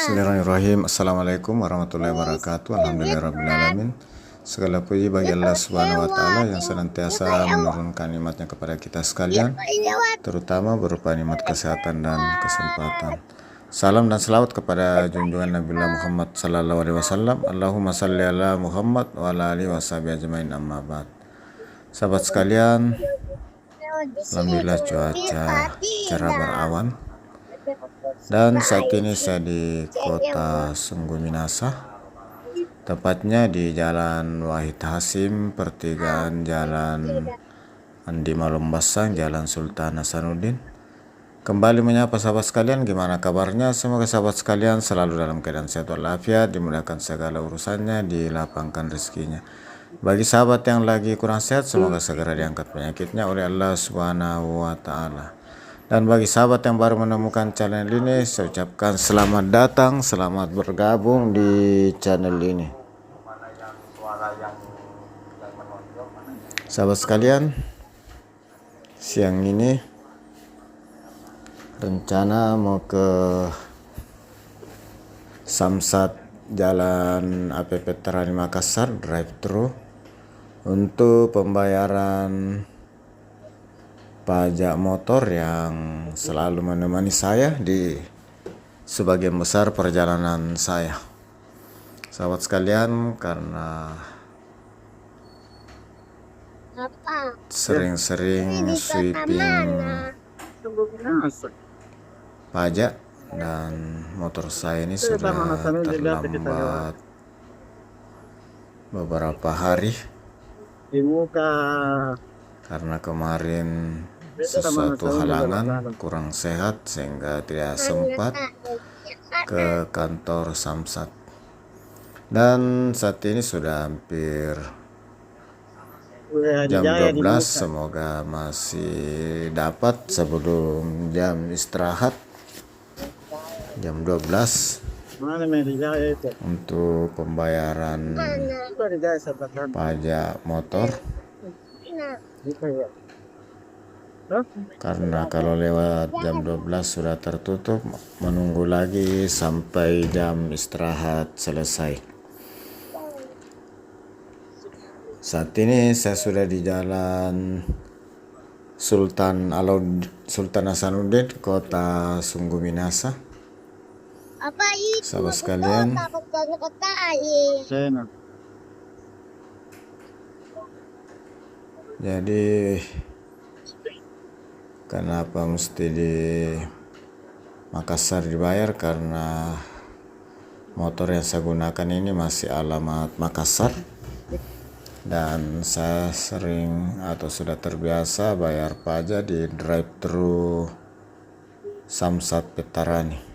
Bismillahirrahmanirrahim. Assalamualaikum warahmatullahi wabarakatuh. Alhamdulillahirrahmanirrahim. Segala puji bagi Allah Subhanahu wa Ta'ala yang senantiasa menurunkan nikmatnya kepada kita sekalian, terutama berupa nikmat kesehatan dan kesempatan. Salam dan selawat kepada junjungan Nabi Muhammad sallallahu alaihi wasallam. Allahumma salli ala Muhammad wa ala alihi washabihi ajmain, amma ba'd. Sahabat sekalian, alhamdulillah cuaca cerah berawan. Dan saat ini saya di kota Sungguh Minasa, tepatnya di Jalan Wahid Hasim, pertigaan Jalan Andi Malombasang, Jalan Sultan Hasanuddin. Kembali menyapa sahabat sekalian, gimana kabarnya? Semoga sahabat sekalian selalu dalam keadaan sehat walafiat, dimudahkan segala urusannya, dilapangkan rezekinya. Bagi sahabat yang lagi kurang sehat, semoga segera diangkat penyakitnya oleh Allah Subhanahu wa Ta'ala. Dan bagi sahabat yang baru menemukan channel ini, saya ucapkan selamat datang, selamat bergabung di channel ini. Sahabat sekalian, siang ini rencana mau ke Samsat Jalan APP Terani Makassar, drive-thru, untuk pembayaran pajak motor yang selalu menemani saya di sebagian besar perjalanan saya. Sahabat sekalian, karena sering-sering sweeping pajak dan motor saya ini sudah terlambat beberapa hari karena kemarin sesuatu halangan, kurang sehat sehingga tidak sempat ke kantor Samsat. Dan saat ini sudah hampir jam 12, semoga masih dapat sebelum jam istirahat jam 12 untuk pembayaran pajak motor. Karena kalau lewat jam 12 sudah tertutup, menunggu lagi sampai jam istirahat selesai. Saat ini saya sudah di Jalan Sultan Hasanuddin, kota Sungguh Minasa. Sahabat sekalian, jadi kenapa mesti di Makassar dibayar? Karena motor yang saya gunakan ini masih alamat Makassar, dan saya sering atau sudah terbiasa bayar pajak di drive-thru Samsat Petarani.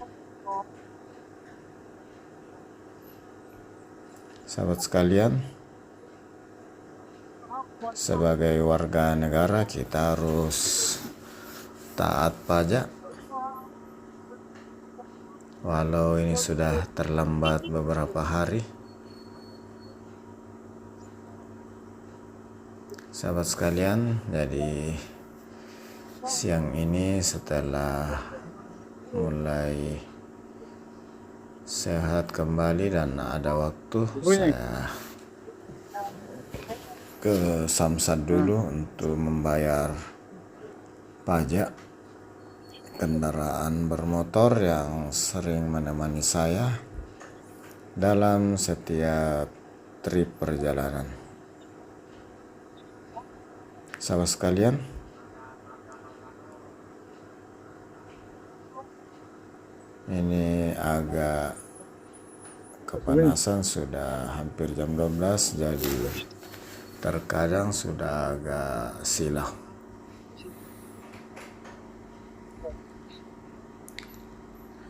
Sahabat sekalian, sebagai warga negara kita harus taat pajak, walau ini sudah terlambat beberapa hari. Sahabat sekalian, jadi siang ini setelah mulai sehat kembali dan ada waktu, saya ke Samsat dulu untuk membayar pajak kendaraan bermotor yang sering menemani saya dalam setiap trip perjalanan. Sahabat sekalian, ini agak kepanasan, sudah hampir jam 12, jadi terkadang sudah agak silau.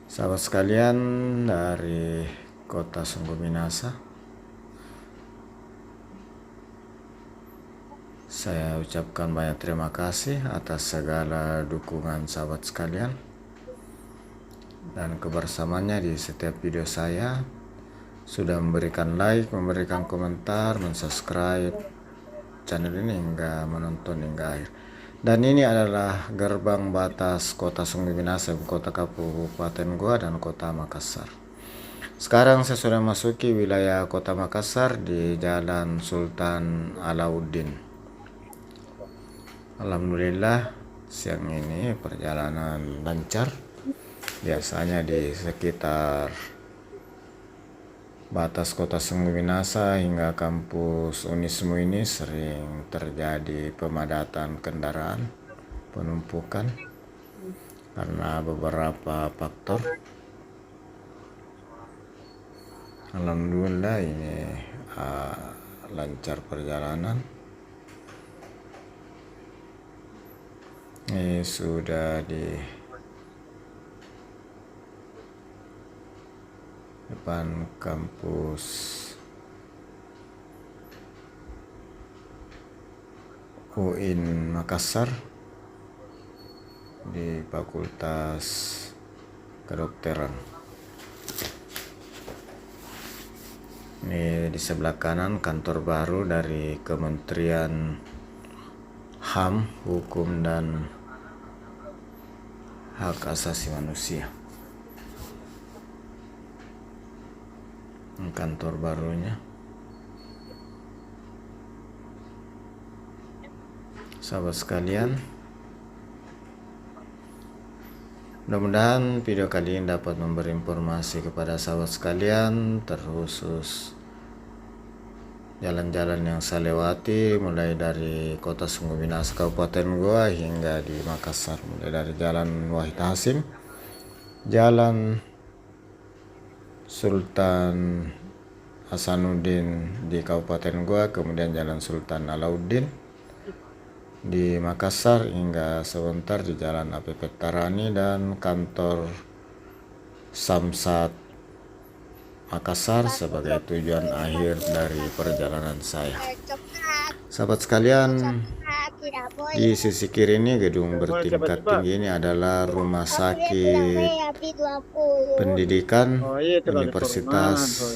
Sahabat sekalian, dari kota Sungguh Minasa, saya ucapkan banyak terima kasih atas segala dukungan sahabat sekalian dan kebersamaannya di setiap video saya. Sudah memberikan like, memberikan komentar, mensubscribe channel ini hingga menonton hingga akhir. Dan ini adalah gerbang batas kota Sungguh Minasa, kota Kabupaten Goa dan kota Makassar. Sekarang saya sudah masuki wilayah Kota Makassar di Jalan Sultan Alauddin. Alhamdulillah siang ini perjalanan lancar. Biasanya di sekitar batas Kota Sungguh Minasa hingga kampus Unismu ini sering terjadi pemadatan kendaraan, penumpukan karena beberapa faktor. Alhamdulillah ini lancar perjalanan. Ini sudah di depan kampus UIN Makassar di Fakultas Kedokteran. Ini di sebelah kanan kantor baru dari Kementerian HAM, Hukum dan Hak Asasi Manusia. Ini kantor barunya. Sahabat sekalian, mudah-mudahan video kali ini dapat memberi informasi kepada sahabat sekalian, terkhusus jalan-jalan yang saya lewati mulai dari Kota Sungguh Minasa Kabupaten Goa hingga di Makassar, mulai dari Jalan Wahid Hasim, Jalan Sultan Hasanuddin di Kabupaten Goa, kemudian Jalan Sultan Alauddin di Makassar, hingga sebentar di Jalan AP Pettarani dan kantor Samsat Makassar sebagai tujuan akhir dari perjalanan saya. Sahabat sekalian, di sisi kiri ini gedung bertingkat tinggi ini adalah Rumah Sakit Pendidikan Universitas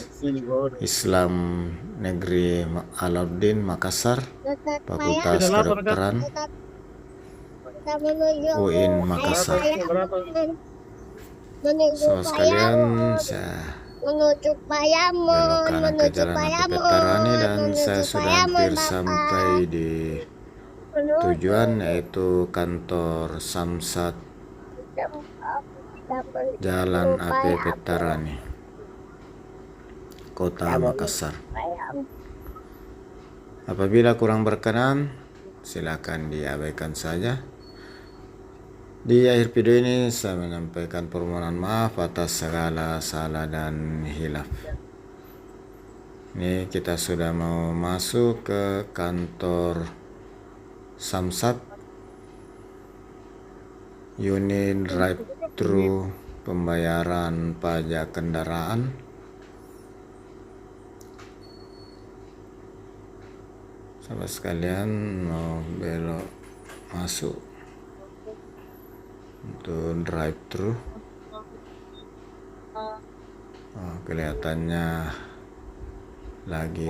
Islam Negeri Alauddin Makassar, Fakultas Kedokteran UIN Makassar. Sahabat sekalian, saya belok kanan ke Jalan AP Pettarani dan saya sudah hampir sampai di tujuan, yaitu kantor Samsat Jalan AP Pettarani, Kota Makassar. Apabila kurang berkenan, silakan diabaikan saja. Di akhir video ini saya menyampaikan permohonan maaf atas segala salah dan hilaf. Ini kita sudah mau masuk ke kantor Samsat, unit drive-thru pembayaran pajak kendaraan. Sahabat sekalian, mau belok masuk untuk drive-thru. Kelihatannya lagi